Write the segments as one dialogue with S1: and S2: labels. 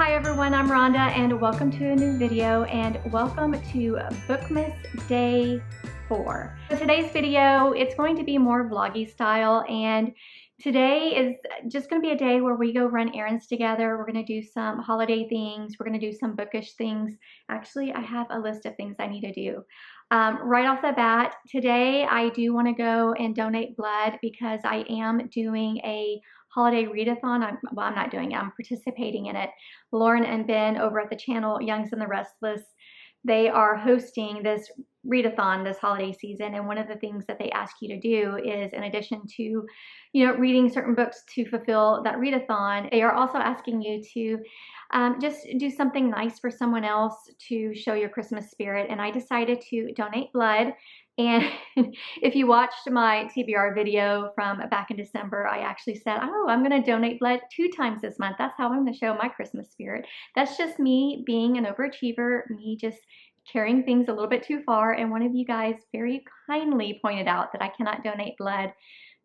S1: Hi everyone, I'm Rhonda and welcome to a new video and welcome to Bookmas Day 4. For today's video, it's going to be more vloggy style, and today is just going to be a day where we go run errands together. We're going to do some holiday things. We're going to do some bookish things. Actually, I have a list of things I need to do. Right off the bat, today I do want to go and donate blood because I am doing a holiday readathon. I'm not doing it, I'm participating in it. Lauren and Ben over at the channel Youngs and the Restless, they are hosting this readathon this holiday season, and one of the things that they ask you to do is, in addition to reading certain books to fulfill that readathon, they are also asking you to just do something nice for someone else to show your Christmas spirit. And I decided to donate blood. And if you watched my TBR video from back in December, I actually said, oh, I'm going to donate blood 2 times this month. That's how I'm going to show my Christmas spirit. That's just me being an overachiever, me just carrying things a little bit too far. And one of you guys very kindly pointed out that I cannot donate blood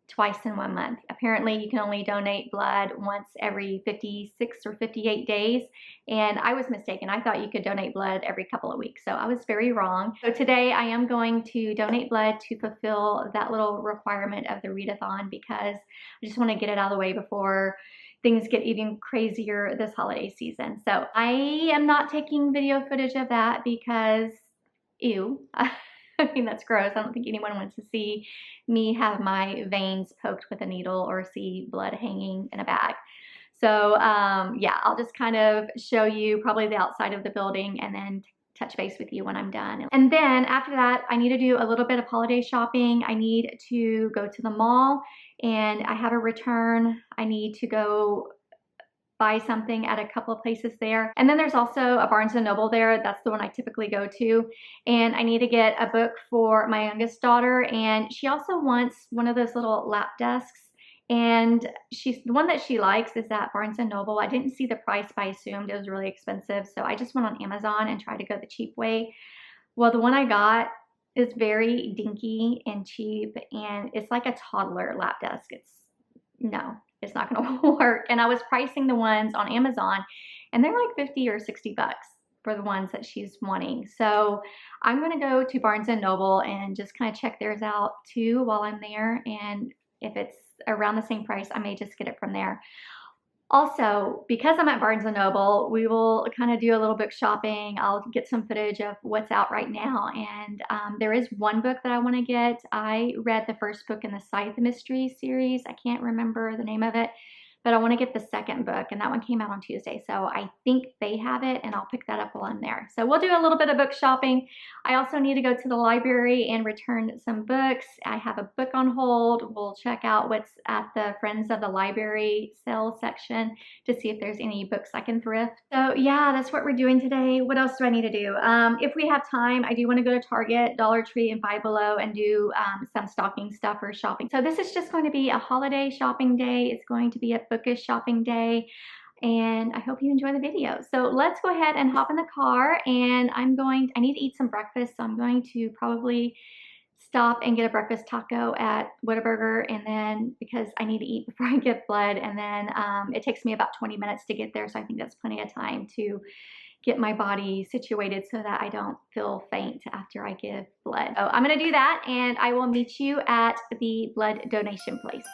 S1: twice in 1 month. Apparently you can only donate blood once every 56 or 58 days, and I was mistaken. I thought you could donate blood every couple of weeks, so I was very wrong. So today I am going to donate blood to fulfill that little requirement of the readathon because I just want to get it out of the way before things get even crazier this holiday season. So I am not taking video footage of that because ew. I mean, that's gross. I don't think anyone wants to see me have my veins poked with a needle or see blood hanging in a bag. So yeah, I'll just kind of show you probably the outside of the building and then touch base with you when I'm done. And then after that, I need to do a little bit of holiday shopping. I need to go to the mall and I have a return. I need to go buy something at a couple of places there. And then there's also a Barnes & Noble there. That's the one I typically go to. And I need to get a book for my youngest daughter. And she also wants one of those little lap desks. And the one that she likes is at Barnes & Noble. I didn't see the price, but I assumed it was really expensive. So I just went on Amazon and tried to go the cheap way. Well, the one I got is very dinky and cheap. And it's like a toddler lap desk. It's not going to work. And I was pricing the ones on Amazon and they're like 50 or 60 bucks for the ones that she's wanting. So I'm going to go to Barnes & Noble and just kind of check theirs out too while I'm there. And if it's around the same price, I may just get it from there. Also, because I'm at Barnes & Noble, we will kind of do a little book shopping. I'll get some footage of what's out right now. And there is one book that I want to get. I read the first book in the Scythe Mysteries series. I can't remember the name of it, but I want to get the second book, and that one came out on Tuesday. So I think they have it, and I'll pick that up while I'm there. So we'll do a little bit of book shopping. I also need to go to the library and return some books. I have a book on hold. We'll check out what's at the Friends of the Library sale section to see if there's any books I can thrift. So yeah, that's what we're doing today. What else do I need to do? If we have time, I do want to go to Target, Dollar Tree, and Five Below and do some stocking stuffer shopping. So this is just going to be a holiday shopping day. It's going to be a bookish shopping day, and I hope you enjoy the video. So let's go ahead and hop in the car, and I need to eat some breakfast, so I'm going to probably stop and get a breakfast taco at Whataburger, and then because I need to eat before I get blood, and then it takes me about 20 minutes to get there, so I think that's plenty of time to get my body situated so that I don't feel faint after I give blood. So I'm going to do that, and I will meet you at the blood donation place.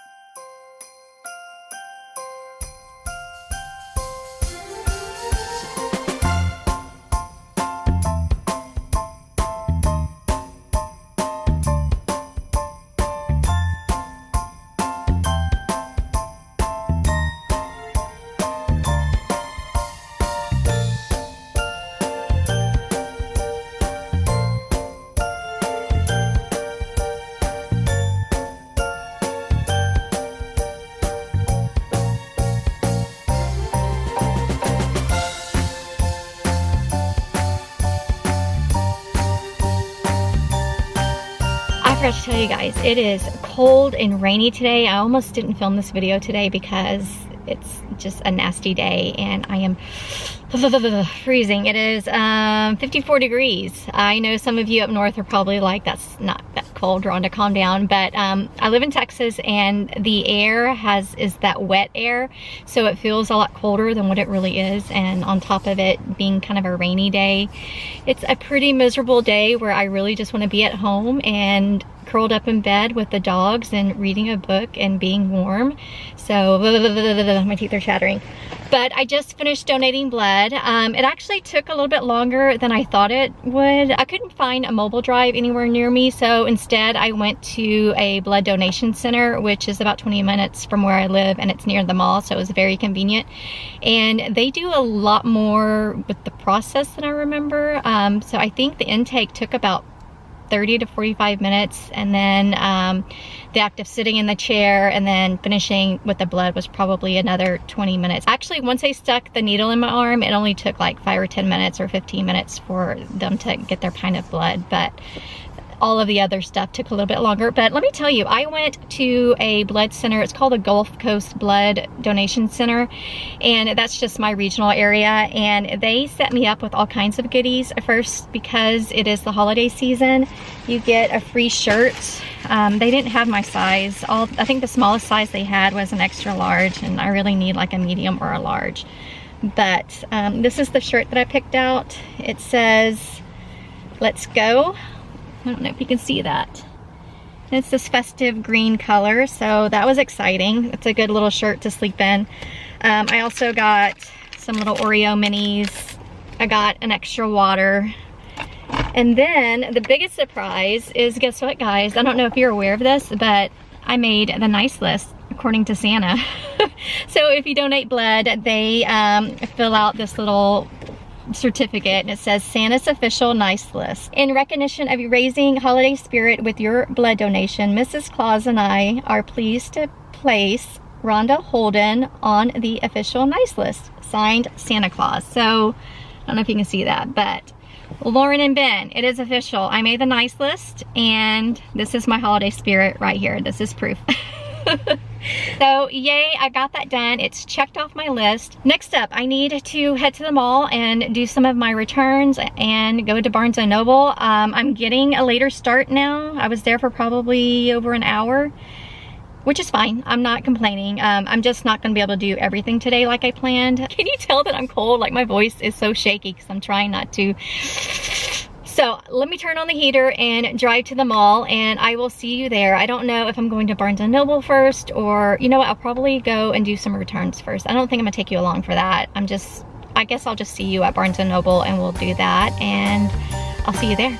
S1: I forgot to tell you guys, it is cold and rainy today. I almost didn't film this video today because it's just a nasty day and I am freezing. It is 54 degrees. I know some of you up north are probably like, that's not that cold, Rhonda, calm down. But I live in Texas, and the air is that wet air, so it feels a lot colder than what it really is. And on top of it being kind of a rainy day, it's a pretty miserable day where I really just want to be at home and curled up in bed with the dogs and reading a book and being warm. So my teeth are chattering. But I just finished donating blood. It actually took a little bit longer than I thought it would. I couldn't find a mobile drive anywhere near me, so instead I went to a blood donation center, which is about 20 minutes from where I live, and it's near the mall, so it was very convenient. And they do a lot more with the process than I remember. So I think the intake took about 30 to 45 minutes, and then the act of sitting in the chair and then finishing with the blood was probably another 20 minutes. Actually, once they stuck the needle in my arm, it only took like 5 or 10 minutes or 15 minutes for them to get their pint of blood, but all of the other stuff took a little bit longer. But let me tell you, I went to a blood center. It's called the Gulf Coast Blood Donation Center, and that's just my regional area. And they set me up with all kinds of goodies. First, because it is the holiday season, you get a free shirt. They didn't have my size. I think the smallest size they had was an extra large, and I really need like a medium or a large. But this is the shirt that I picked out. It says, "Let's go." I don't know if you can see that. It's this festive green color, so that was exciting. It's a good little shirt to sleep in. I also got some little Oreo minis. I got an extra water. And then the biggest surprise is, guess what, guys? I don't know if you're aware of this, but I made the nice list according to Santa. So if you donate blood, they fill out this little certificate, and it says Santa's official nice list. In recognition of raising holiday spirit with your blood donation, Mrs. Claus and I are pleased to place Rhonda Holden on the official nice list. Signed, Santa Claus. So I don't know if you can see that, but Lauren and Ben, it is official. I made the nice list, and this is my holiday spirit right here. This is proof. So yay, I got that done. It's checked off my list. Next up, I need to head to the mall and do some of my returns and go to Barnes & Noble. I'm getting a later start now. I was there for probably over an hour, which is fine. I'm not complaining. I'm just not gonna be able to do everything today like I planned. Can you tell that I'm cold? Like, my voice is so shaky because I'm trying not to. So let me turn on the heater and drive to the mall, and I will see you there. I don't know if I'm going to Barnes & Noble first, or you know what, I'll probably go and do some returns first. I don't think I'm gonna take you along for that. I guess I'll just see you at Barnes & Noble, and we'll do that, and I'll see you there.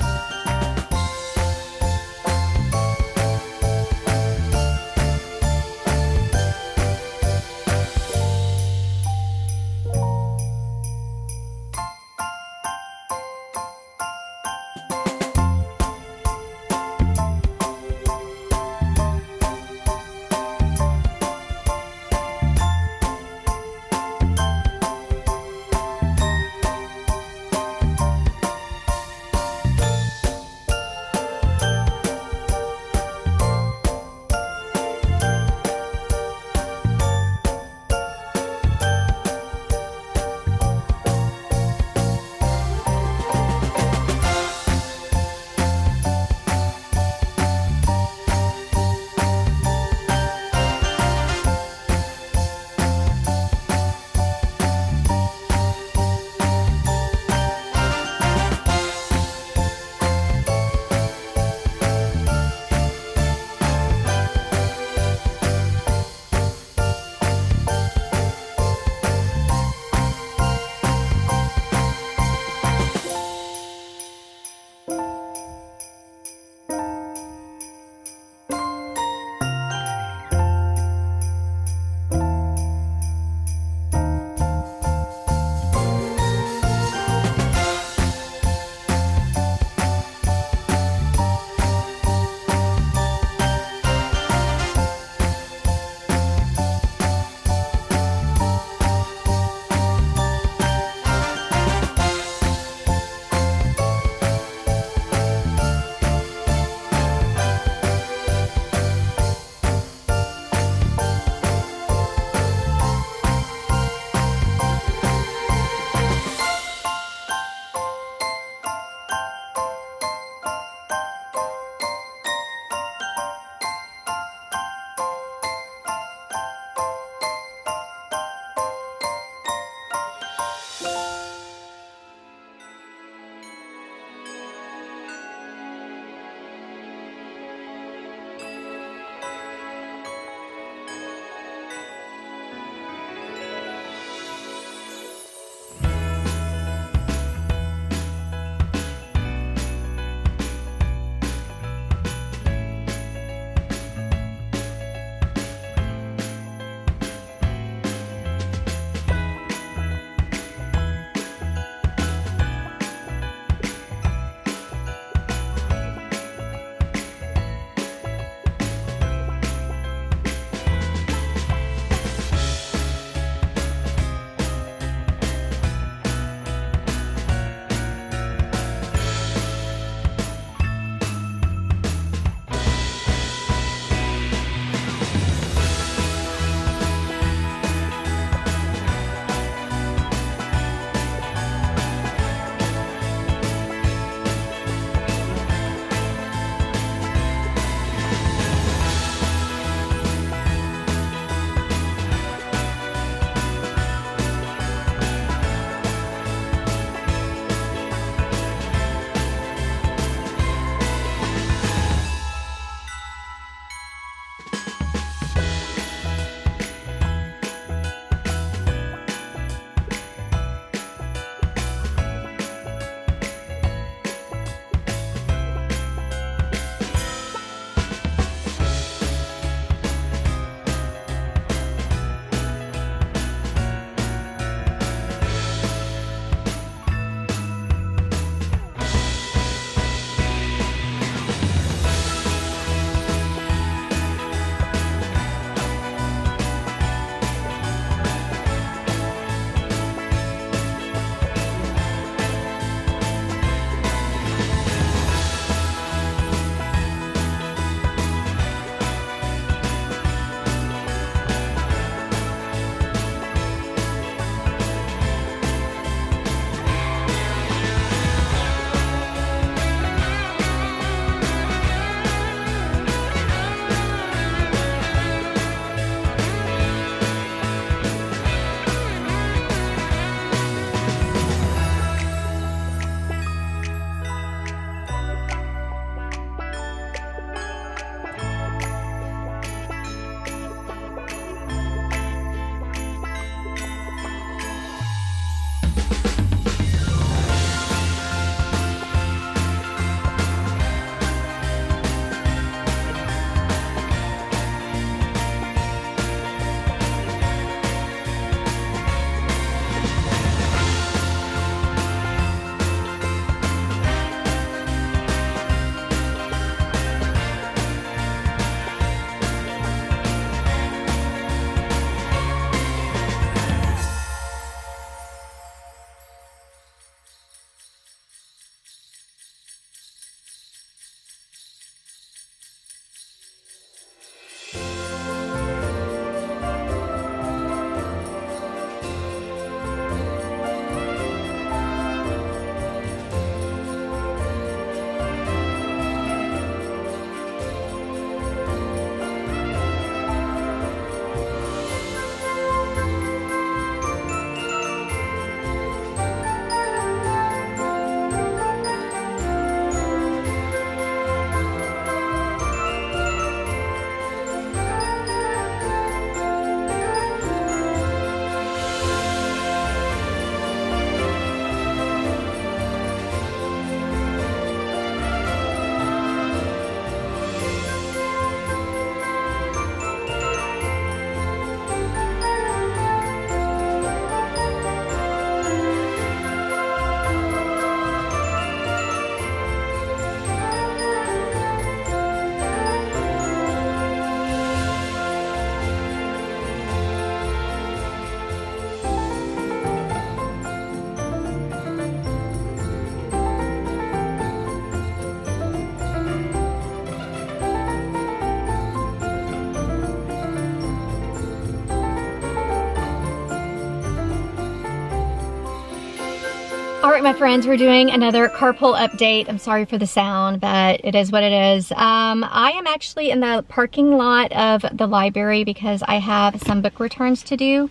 S1: Alright my friends, we're doing another carpool update. I'm sorry for the sound, but it is what it is. I am actually in the parking lot of the library because I have some book returns to do.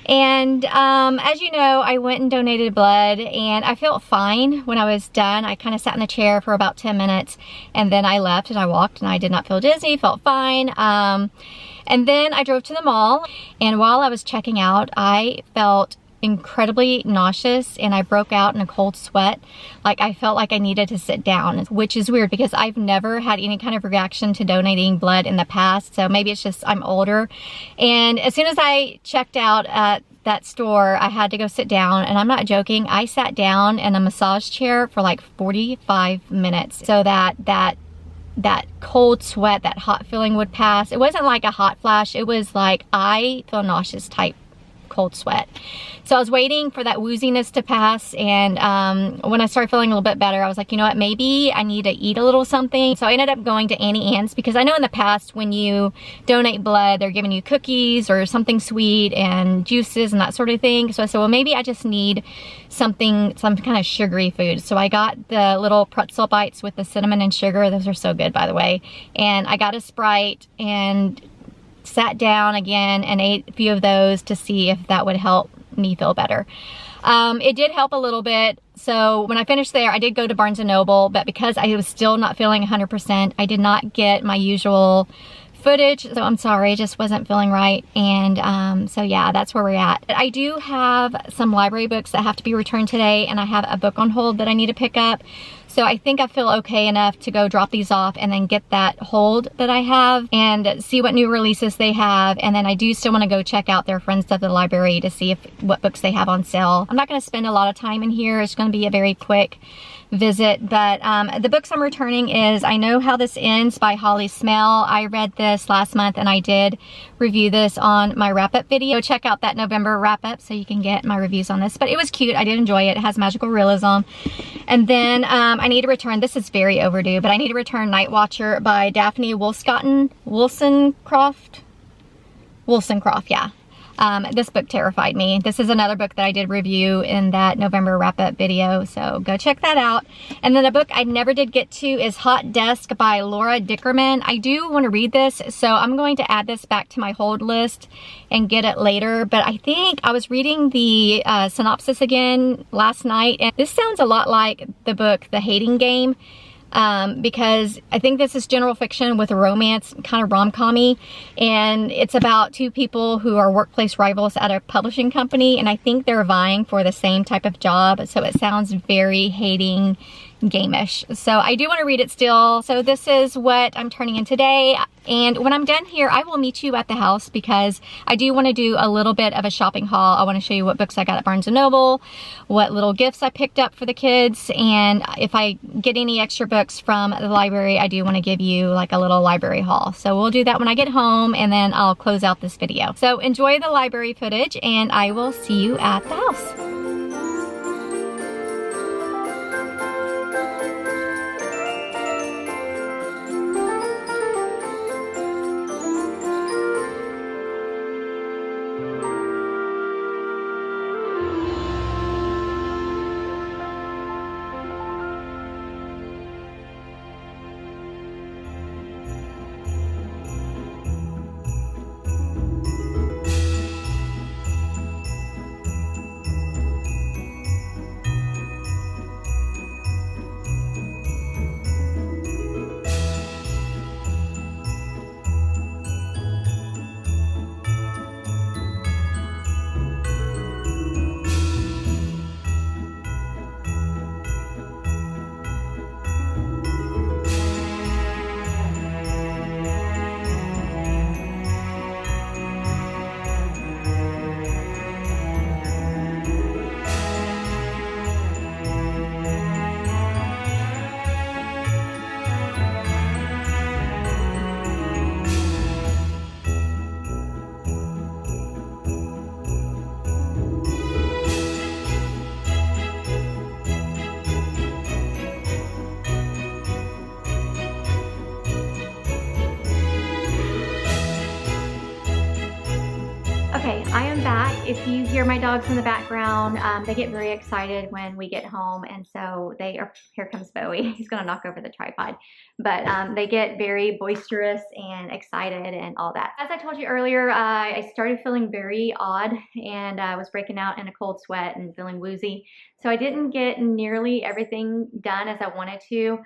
S1: And as you know, I went and donated blood and I felt fine when I was done. I kind of sat in the chair for about 10 minutes and then I left and I walked and I did not feel dizzy, felt fine. And then I drove to the mall, and while I was checking out, I felt incredibly nauseous and I broke out in a cold sweat. Like I felt like I needed to sit down, which is weird because I've never had any kind of reaction to donating blood in the past. So maybe it's just I'm older. And as soon as I checked out at that store, I had to go sit down, and I'm not joking. I sat down in a massage chair for like 45 minutes so that cold sweat, that hot feeling would pass. It wasn't like a hot flash. It was like I feel nauseous type cold sweat. So I was waiting for that wooziness to pass, and when I started feeling a little bit better, I was like, you know what, maybe I need to eat a little something. So I ended up going to Annie Ann's because I know in the past when you donate blood, they're giving you cookies or something sweet and juices and that sort of thing. So I said, well, maybe I just need something, some kind of sugary food. So I got the little pretzel bites with the cinnamon and sugar. Those are so good, by the way. And I got a Sprite and sat down again and ate a few of those to see if that would help me feel better. It did help a little bit. So when I finished there, I did go to Barnes & Noble, but because I was still not feeling 100%, I did not get my usual footage. So I'm sorry, it just wasn't feeling right. And so yeah, that's where we're at. I do have some library books that have to be returned today, and I have a book on hold that I need to pick up. So I think I feel okay enough to go drop these off and then get that hold that I have and see what new releases they have. And then I do still want to go check out their Friends of the Library to see what books they have on sale. I'm not going to spend a lot of time in here. It's going to be a very quick visit, but the books I'm returning is I Know How This Ends by Holly Smell. I read this last month and I did review this on my wrap-up video. Check out that November wrap-up so you can get my reviews on this, but it was cute. I did enjoy it. It has magical realism. And then I need to return, this is very overdue, but I need to return Night Watcher by Daphne Wollstonecraft, yeah. This book terrified me. This is another book that I did review in that November wrap-up video, so go check that out. And then a book I never did get to is Hot Desk by Laura Dickerman. I do want to read this, so I'm going to add this back to my hold list and get it later. But I think I was reading the synopsis again last night, and this sounds a lot like the book The Hating Game. Because I think this is general fiction with a romance, kind of rom-com-y, and it's about two people who are workplace rivals at a publishing company, and I think they're vying for the same type of job, so it sounds very hating game-ish. So I do want to read it still. So this is what I'm turning in today, and when I'm done here, I will meet you at the house because I do want to do a little bit of a shopping haul. I want to show you what books I got at Barnes & Noble, what little gifts I picked up for the kids, and if I get any extra books from the library, I do want to give you like a little library haul. So we'll do that when I get home, and then I'll close out this video. So enjoy the library footage, and I will see you at the house. Okay, I am back if you hear my dogs in the background, they get very excited when we get home, and so they are, here comes Bowie. He's gonna knock over the tripod. But they get very boisterous and excited and all that. As I told you earlier, I started feeling very odd, and I was breaking out in a cold sweat and feeling woozy. So I didn't get nearly everything done as I wanted to.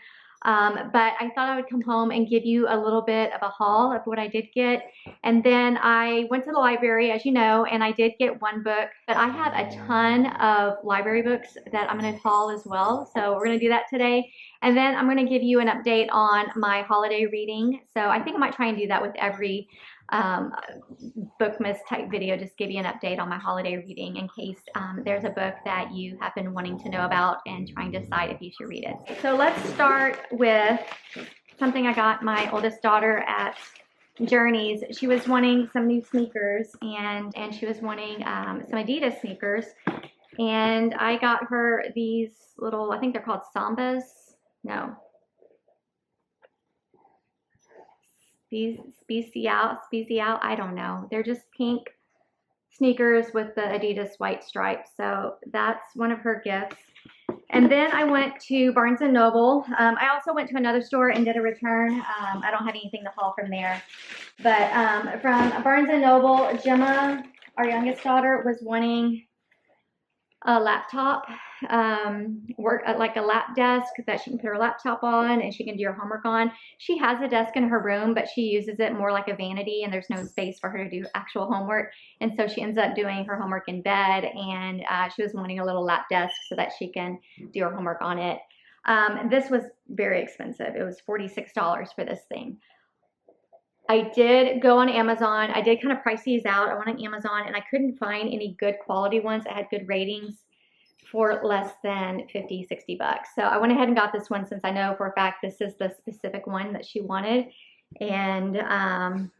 S1: But I thought I would come home and give you a little bit of a haul of what I did get. And then I went to the library, as you know, and I did get one book, but I have a ton of library books that I'm going to haul as well. So we're going to do that today. And then I'm going to give you an update on my holiday reading. So I think I might try and do that with every Bookmas type video, just give you an update on my holiday reading in case there's a book that you have been wanting to know about and trying to decide if you should read it. So let's start with something I got my oldest daughter at Journeys. She was wanting some new sneakers, and she was wanting some Adidas sneakers, and I got her these little, I think they're called Sambas. No. Spezial, I don't know. They're just pink sneakers with the Adidas white stripes. So that's one of her gifts. And then I went to Barnes & Noble. I also went to another store and did a return. I don't have anything to haul from there. But from Barnes & Noble, Gemma, our youngest daughter, was wanting a laptop, like a lap desk that she can put her laptop on and she can do her homework on. She has a desk in her room, but she uses it more like a vanity, and there's no space for her to do actual homework. And so she ends up doing her homework in bed, and she was wanting a little lap desk so that she can do her homework on it. This was very expensive. It was $46 for this thing. I did go on Amazon. I did kind of price these out. I went on Amazon and I couldn't find any good quality ones that had good ratings for less than 50, 60 bucks. So I went ahead and got this one since I know for a fact this is the specific one that she wanted. And I'm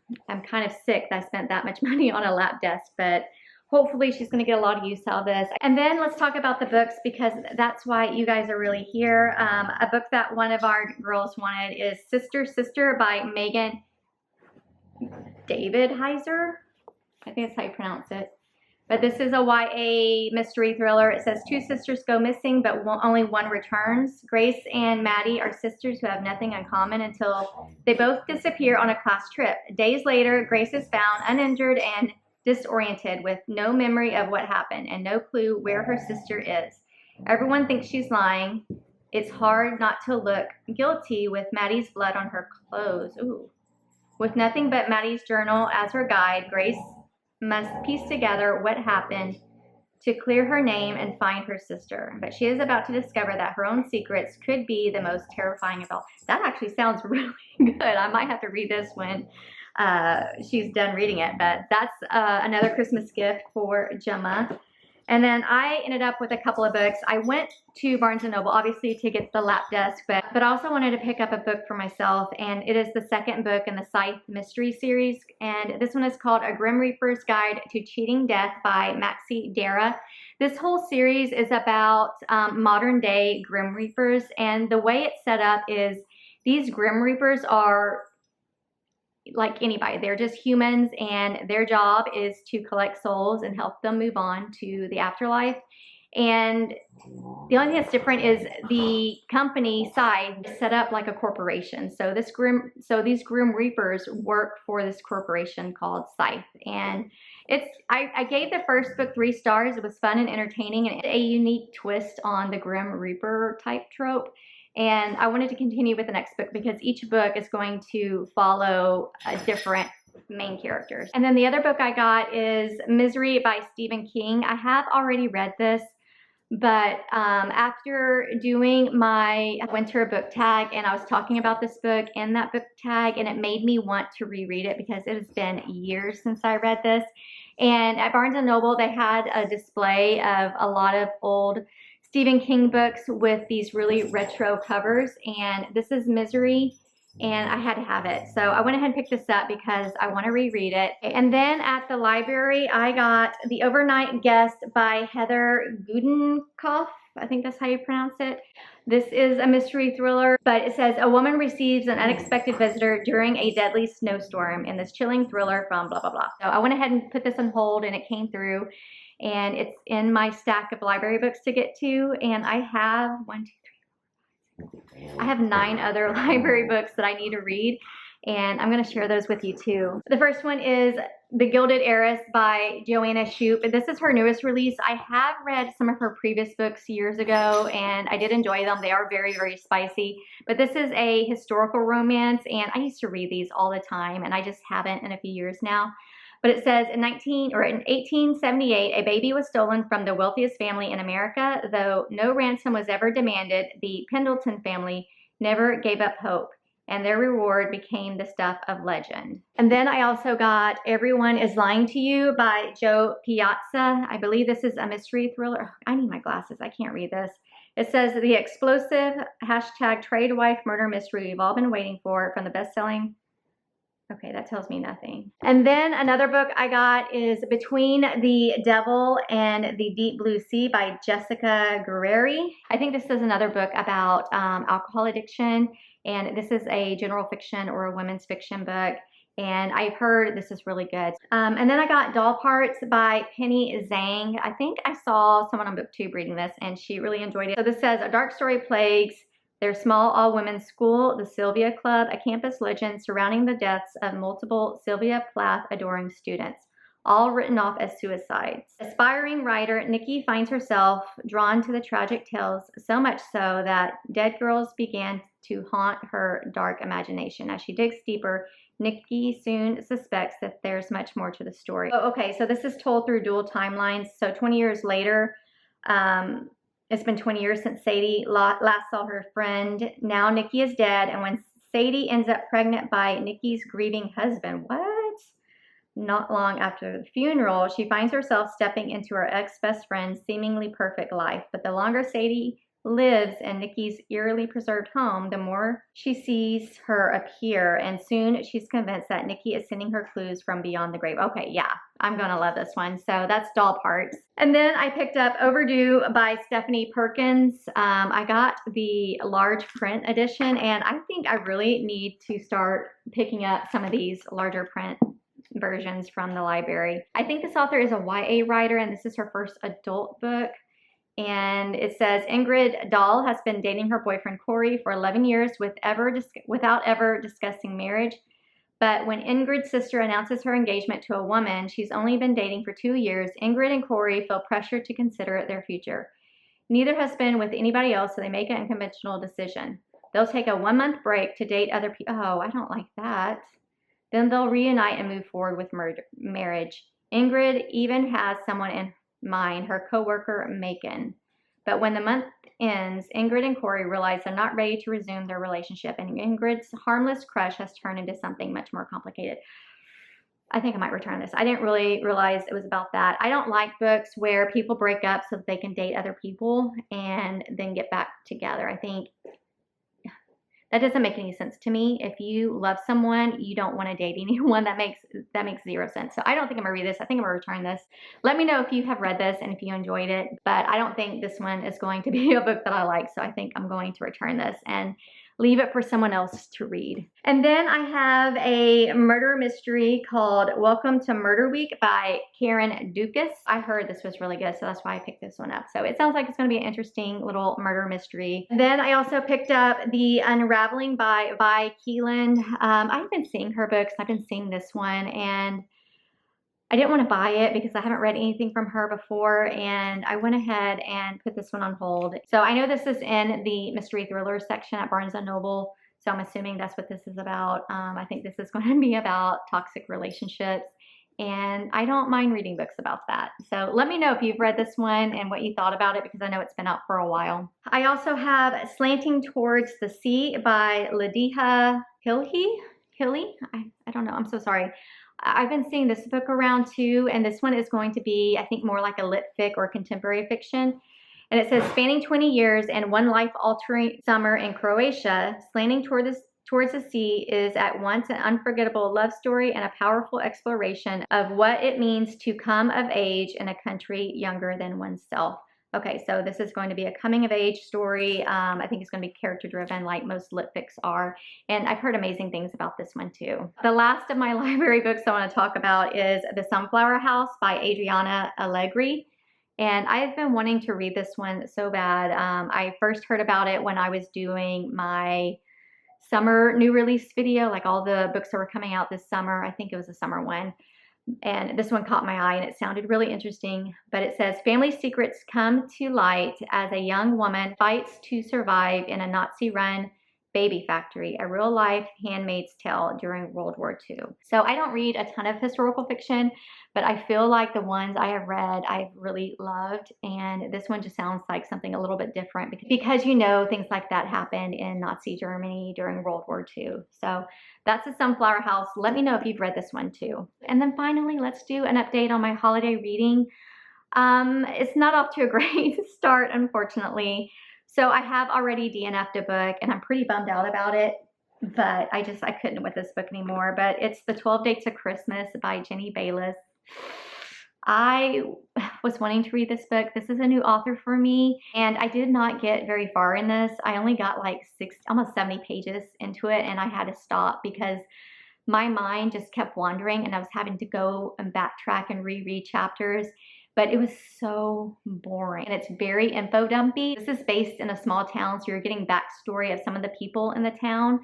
S1: kind of sick that I spent that much money on a lap desk, but hopefully she's going to get a lot of use out of this. And then let's talk about the books, because that's why you guys are really here. A book that one of our girls wanted is Sister, Sister by Megan David Heiser. I think that's how you pronounce it. But this is a YA mystery thriller. It says two sisters go missing, but only one returns. Grace and Maddie are sisters who have nothing in common until they both disappear on a class trip. Days later, Grace is found uninjured and disoriented with no memory of what happened and no clue where her sister is. Everyone thinks she's lying. It's hard not to look guilty with Maddie's blood on her clothes. Ooh. With nothing but Maddie's journal as her guide, Grace must piece together what happened to clear her name and find her sister. But she is about to discover that her own secrets could be the most terrifying of all. That actually sounds really good. I might have to read this when she's done reading it. But that's another Christmas gift for Gemma. And then I ended up with a couple of books. I went to Barnes & Noble, obviously, to get the lap desk, but I also wanted to pick up a book for myself, and it is the second book in the Scythe mystery series, and this one is called A Grim Reaper's Guide to Cheating Death by Maxie Dara. This whole series is about modern-day Grim Reapers, and the way it's set up is these Grim Reapers are like anybody. They're just humans, and their job is to collect souls and help them move on to the afterlife. And the only thing that's different is the company side set up like a corporation. So these Grim Reapers work for this corporation called Scythe. And I gave the first book 3 stars. It was fun and entertaining and a unique twist on the Grim Reaper type trope. And I wanted to continue with the next book because each book is going to follow a different main characters. And then the other book I got is Misery by Stephen King. I have already read this, but after doing my winter book tag, and I was talking about this book in that book tag, and it made me want to reread it because it has been years since I read this. And at Barnes & Noble, they had a display of a lot of old Stephen King books with these really retro covers, and this is Misery, and I had to have it. So I went ahead and picked this up because I want to reread it. And then at the library, I got The Overnight Guest by Heather Gudenkauf. I think that's how you pronounce it. This is a mystery thriller, but it says a woman receives an unexpected visitor during a deadly snowstorm in this chilling thriller from blah, blah, blah. So I went ahead and put this on hold and it came through and it's in my stack of library books to get to. And I have 9 other library books that I need to read. And I'm going to share those with you too. The first one is The Gilded Heiress by Joanna Shupe. This is her newest release. I have read some of her previous books years ago and I did enjoy them. They are very, very spicy. But this is a historical romance and I used to read these all the time and I just haven't in a few years now. But it says in 1878, a baby was stolen from the wealthiest family in America. Though no ransom was ever demanded, the Pendleton family never gave up hope, and their reward became the stuff of legend. And then I also got Everyone is Lying to You by Joe Piazza. I believe this is a mystery thriller. Oh, I need my glasses. I can't read this. It says the explosive hashtag trade wife murder mystery we've all been waiting for from the best-selling. Okay, that tells me nothing. And then another book I got is Between the Devil and the Deep Blue Sea by Jessica Guerrieri. I think this is another book about alcohol addiction, and this is a general fiction or a women's fiction book, and I've heard this is really good. And then I got Doll Parts by Penny Zhang. I think I saw someone on BookTube reading this, and she really enjoyed it. So this says, a dark story plagues their small all-women's school, the Sylvia Club, a campus legend surrounding the deaths of multiple Sylvia Plath-adoring students, all written off as suicides. Aspiring writer Nikki finds herself drawn to the tragic tales, so much so that dead girls began to haunt her dark imagination. As she digs deeper, Nikki soon suspects that there's much more to the story. Oh, okay, so this is told through dual timelines. So 20 years later, it's been 20 years since Sadie last saw her friend. Now Nikki is dead, and when Sadie ends up pregnant by Nikki's grieving husband, what? Not long after the funeral, she finds herself stepping into her ex-best friend's seemingly perfect life. But the longer Sadie lives in Nikki's eerily preserved home, the more she sees her appear, and soon she's convinced that Nikki is sending her clues from beyond the grave. Okay, yeah, I'm gonna love this one. So that's Doll Parts. And then I picked up Overdue by Stephanie Perkins. I got the large print edition, and I think I really need to start picking up some of these larger print versions from the library. I think this author is a YA writer, and this is her first adult book. And it says, Ingrid Dahl has been dating her boyfriend Corey for 11 years without ever discussing marriage. But when Ingrid's sister announces her engagement to a woman she's only been dating for 2 years, Ingrid and Corey feel pressured to consider their future. Neither has been with anybody else, so they make an unconventional decision. They'll take a 1-month break to date other people. Oh, I don't like that. Then they'll reunite and move forward with marriage. Ingrid even has someone in mind, her co-worker Macon. But when the month ends, Ingrid and Corey realize they're not ready to resume their relationship, and Ingrid's harmless crush has turned into something much more complicated. I think I might return this. I didn't really realize it was about that. I don't like books where people break up so that they can date other people and then get back together. I think that doesn't make any sense to me. If you love someone, you don't want to date anyone. That makes zero sense. So I don't think I'm gonna read this. I think I'm gonna return this. Let me know if you have read this and if you enjoyed it, but I don't think this one is going to be a book that I like. So I think I'm going to return this and leave it for someone else to read. And then I have a murder mystery called Welcome to Murder Week by Karen Dukas. I heard this was really good, so that's why I picked this one up. So it sounds like it's gonna be an interesting little murder mystery. And then I also picked up The Unraveling by Vi Keeland. I've been seeing her books. I've been seeing this one, and I didn't want to buy it because I haven't read anything from her before, and I went ahead and put this one on hold. So I know this is in the mystery thriller section at Barnes & Noble, so I'm assuming that's what this is about. I think this is going to be about toxic relationships, and I don't mind reading books about that. So let me know if you've read this one and what you thought about it, because I know it's been out for a while. I also have Slanting Towards the Sea by Ladiha Hilhi. I don't know, I'm so sorry. I've been seeing this book around too, and this one is going to be, I think, more like a lit fic or contemporary fiction. And it says, spanning 20 years and one life-altering summer in Croatia, Slanting Towards the Sea is at once an unforgettable love story and a powerful exploration of what it means to come of age in a country younger than oneself. Okay, so this is going to be a coming of age story. I think it's going to be character driven like most lit fics are. And I've heard amazing things about this one too. The last of my library books I want to talk about is The Sunflower House by Adriana Allegri. And I've been wanting to read this one so bad. I first heard about it when I was doing my summer new release video, like all the books that were coming out this summer. I think it was a summer one. And this one caught my eye and it sounded really interesting. But it says, family secrets come to light as a young woman fights to survive in a Nazi-run baby factory, a real-life handmaid's tale during World War II. So I don't read a ton of historical fiction, but I feel like the ones I have read, I've really loved. And this one just sounds like something a little bit different because you know things like that happened in Nazi Germany during World War II. So that's The Sunflower House. Let me know if you've read this one too. And then finally, let's do an update on my holiday reading. It's not off to a great start, unfortunately. So I have already DNF'd a book and I'm pretty bummed out about it, but I couldn't with this book anymore. But it's The 12 Dates of Christmas by Jenny Bayliss. I was wanting to read this book. This is a new author for me, and I did not get very far in this. I only got like almost 70 pages into it, and I had to stop because my mind just kept wandering and I was having to go and backtrack and reread chapters. But it was so boring and it's very info dumpy. This is based in a small town, so you're getting backstory of some of the people in the town,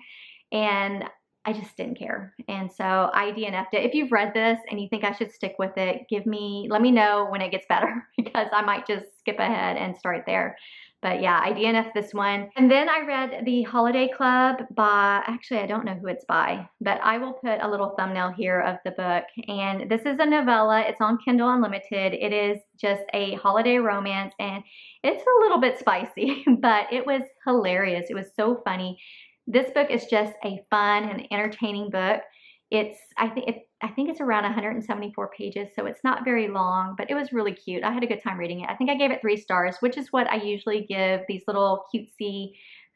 S1: and I just didn't care. And so I DNF'd it. If you've read this and you think I should stick with it, let me know when it gets better because I might just skip ahead and start there. But yeah, I DNF'd this one. And then I read The Holiday Club by, actually I don't know who it's by, but I will put a little thumbnail here of the book. And this is a novella. It's on Kindle Unlimited. It is just a holiday romance and it's a little bit spicy, but it was hilarious. It was so funny. This book is just a fun and entertaining book. I think it's around 174 pages, so it's not very long, but it was really cute. I had a good time reading it. I think I gave it 3 stars, which is what I usually give these little cutesy,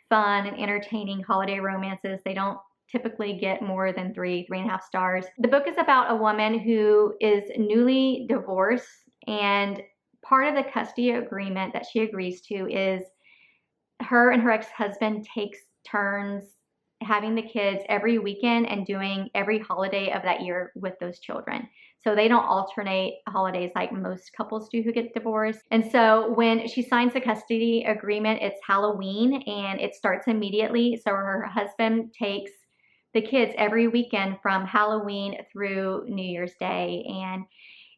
S1: fun, and entertaining holiday romances. They don't typically get more than 3.5 stars. The book is about a woman who is newly divorced, and part of the custody agreement that she agrees to is her and her ex-husband takes turns having the kids every weekend and doing every holiday of that year with those children. So they don't alternate holidays like most couples do who get divorced. And so when she signs the custody agreement, it's Halloween and it starts immediately. So her husband takes the kids every weekend from Halloween through New Year's Day. And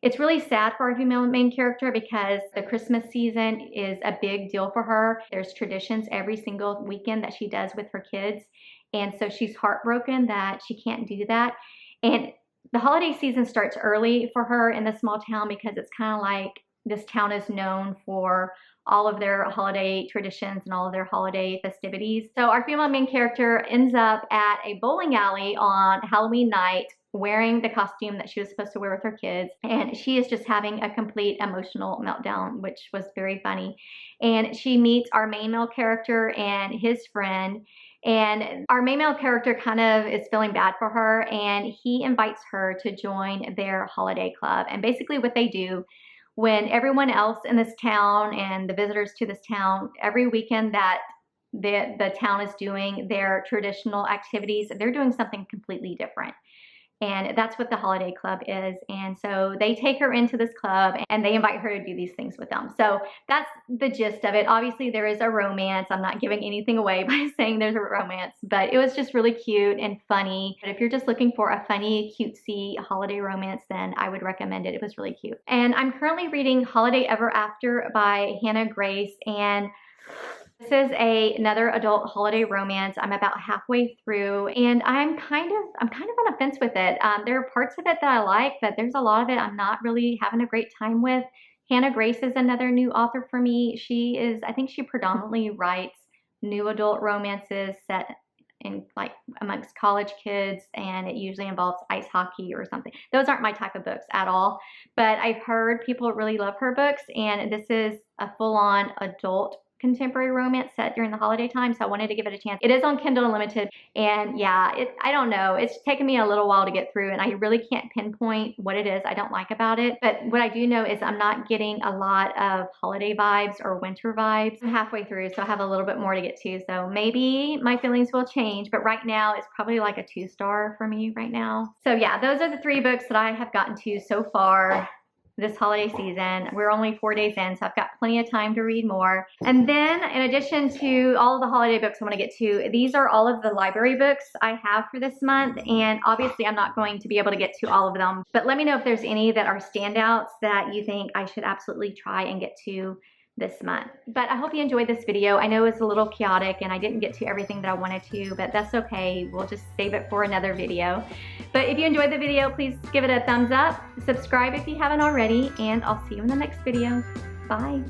S1: it's really sad for our female main character because the Christmas season is a big deal for her. There's traditions every single weekend that she does with her kids. And so she's heartbroken that she can't do that. And the holiday season starts early for her in the small town because it's kind of like this town is known for all of their holiday traditions and all of their holiday festivities. So our female main character ends up at a bowling alley on Halloween night wearing the costume that she was supposed to wear with her kids, and she is just having a complete emotional meltdown, which was very funny. And she meets our main male character and his friend, and our main male character kind of is feeling bad for her, and he invites her to join their holiday club. And basically what they do, when everyone else in this town and the visitors to this town, every weekend that the town is doing their traditional activities, they're doing something completely different. And that's what the holiday club is. And so they take her into this club and they invite her to do these things with them. So that's the gist of it. Obviously there is a romance. I'm not giving anything away by saying there's a romance, but it was just really cute and funny. But if you're just looking for a funny, cutesy holiday romance, then I would recommend it. It was really cute. And I'm currently reading Holiday Ever After by Hannah Grace, and this is another adult holiday romance. I'm about halfway through and I'm kind of on a fence with it. There are parts of it that I like, but there's a lot of it I'm not really having a great time with. Hannah Grace is another new author for me. I think she predominantly writes new adult romances set in like amongst college kids, and it usually involves ice hockey or something. Those aren't my type of books at all, but I've heard people really love her books, and this is a full-on adult contemporary romance set during the holiday time, so I wanted to give it a chance. It is on Kindle Unlimited, and yeah, I don't know, it's taken me a little while to get through, and I really can't pinpoint what it is I don't like about it. But what I do know is I'm not getting a lot of holiday vibes or winter vibes. I'm halfway through, so I have a little bit more to get to, so maybe my feelings will change, but right now it's probably like a 2-star for me right now. So yeah, those are the 3 books that I have gotten to so far this holiday season. We're only 4 days in, so I've got plenty of time to read more. And then in addition to all of the holiday books I want to get to, these are all of the library books I have for this month, and obviously I'm not going to be able to get to all of them, but let me know if there's any that are standouts that you think I should absolutely try and get to this month. But I hope you enjoyed this video. I know it's a little chaotic and I didn't get to everything that I wanted to, but that's okay. We'll just save it for another video. But if you enjoyed the video, please give it a thumbs up, subscribe if you haven't already, and I'll see you in the next video. Bye.